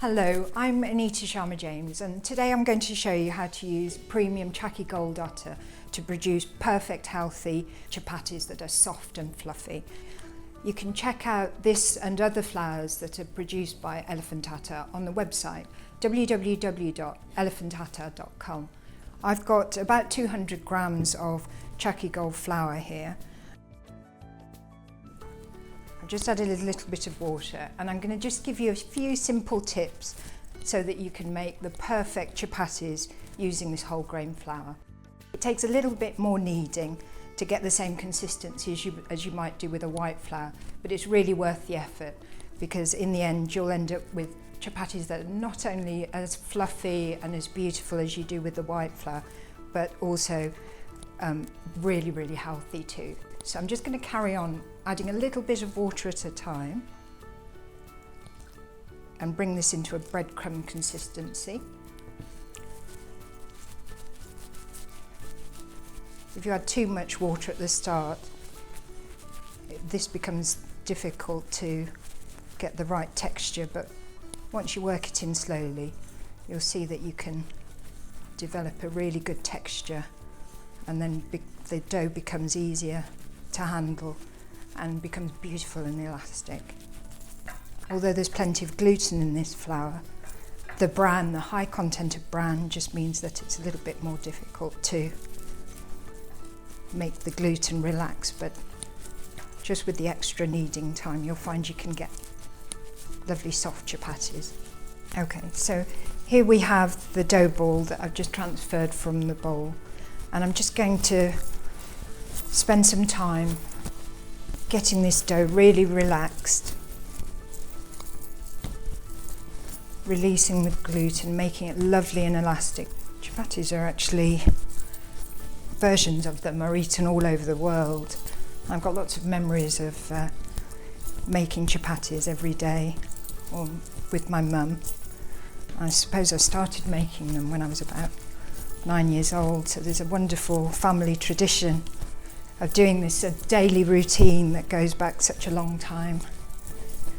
Hello, I'm Anita Sharma James, and today I'm going to show you how to use premium Chakki Gold Atta to produce perfect healthy chapatis that are soft and fluffy. You can check out this and other flours that are produced by Elephant Atta on the website www.elephantatta.com. I've got about 200 grams of Chakki Gold flour here. I've just added a little bit of water, and I'm going to just give you a few simple tips so that you can make the perfect chapatis using this whole grain flour. It takes a little bit more kneading to get the same consistency as you might do with a white flour, but it's really worth the effort, because in the end you'll end up with chapatis that are not only as fluffy and as beautiful as you do with the white flour, but also really healthy too. So I'm just going to carry on adding a little bit of water at a time and bring this into a breadcrumb consistency. If you add too much water at the start, this becomes difficult to get the right texture, but once you work it in slowly, you'll see that you can develop a really good texture, and then the dough becomes easier to handle and becomes beautiful and elastic. Although there's plenty of gluten in this flour, the high content of bran just means that it's a little bit more difficult to make the gluten relax, but just with the extra kneading time you'll find you can get lovely soft chapatis. Okay, so here we have the dough ball that I've just transferred from the bowl, and I'm just going to spend some time getting this dough really relaxed, releasing the gluten, making it lovely and elastic. Chapatis are actually, versions of them are eaten all over the world. I've got lots of memories of making chapatis every day, or with my mum. I suppose I started making them when I was about 9 years old, so there's a wonderful family tradition of doing this, a daily routine that goes back such a long time.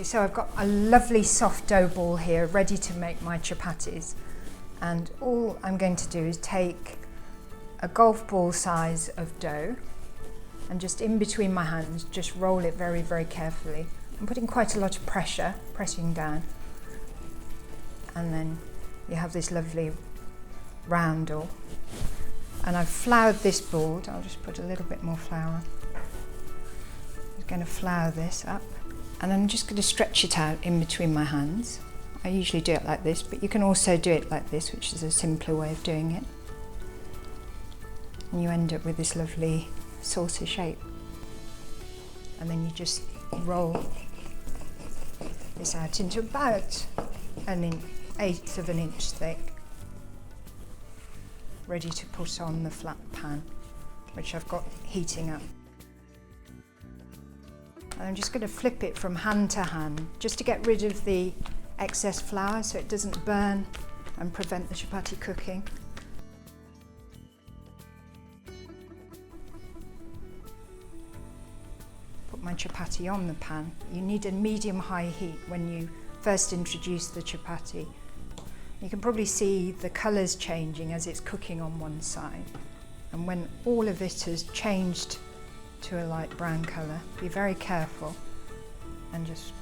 So I've got a lovely soft dough ball here ready to make my chapatis, and all I'm going to do is take a golf ball size of dough and just in between my hands just roll it very carefully. I'm putting quite a lot of pressure, pressing down, and then you have this lovely roundel. And I've floured this board. I'll just put a little bit more flour. I'm going to flour this up, and I'm just going to stretch it out in between my hands. I usually do it like this, but you can also do it like this, which is a simpler way of doing it. And you end up with this lovely saucer shape. And then you just roll this out into about an eighth of an inch thick, ready to put on the flat pan, which I've got heating up. And I'm just going to flip it from hand to hand, just to get rid of the excess flour so it doesn't burn and prevent the chapati cooking. Put my chapati on the pan. You need a medium-high heat when you first introduce the chapati. You can probably see the colours changing as it's cooking on one side. And when all of it has changed to a light brown colour, be very careful and just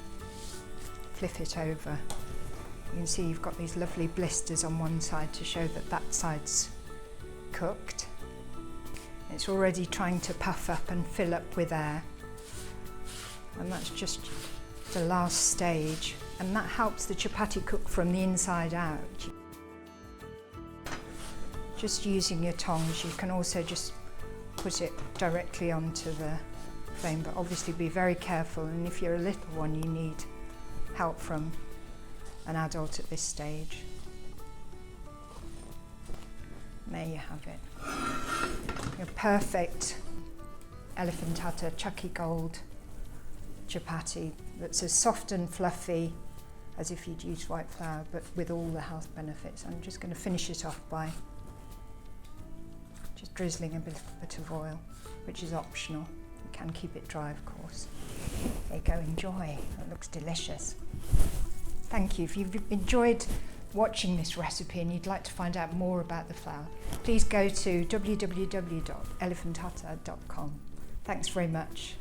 flip it over. You can see you've got these lovely blisters on one side to show that that side's cooked. It's already trying to puff up and fill up with air. And that's just the last stage. And that helps the chapati cook from the inside out. Just using your tongs, you can also just put it directly onto the flame, but obviously be very careful, and if you're a little one you need help from an adult at this stage. And there you have it. Your perfect Elephant Atta Chakki Gold chapati that's as soft and fluffy as if you'd used white flour, but with all the health benefits. I'm just going to finish it off by just drizzling a bit of oil, which is optional. You can keep it dry, of course. There you go, enjoy. It looks delicious. Thank you. If you've enjoyed watching this recipe and you'd like to find out more about the flour, please go to www.elephantatta.com. Thanks very much.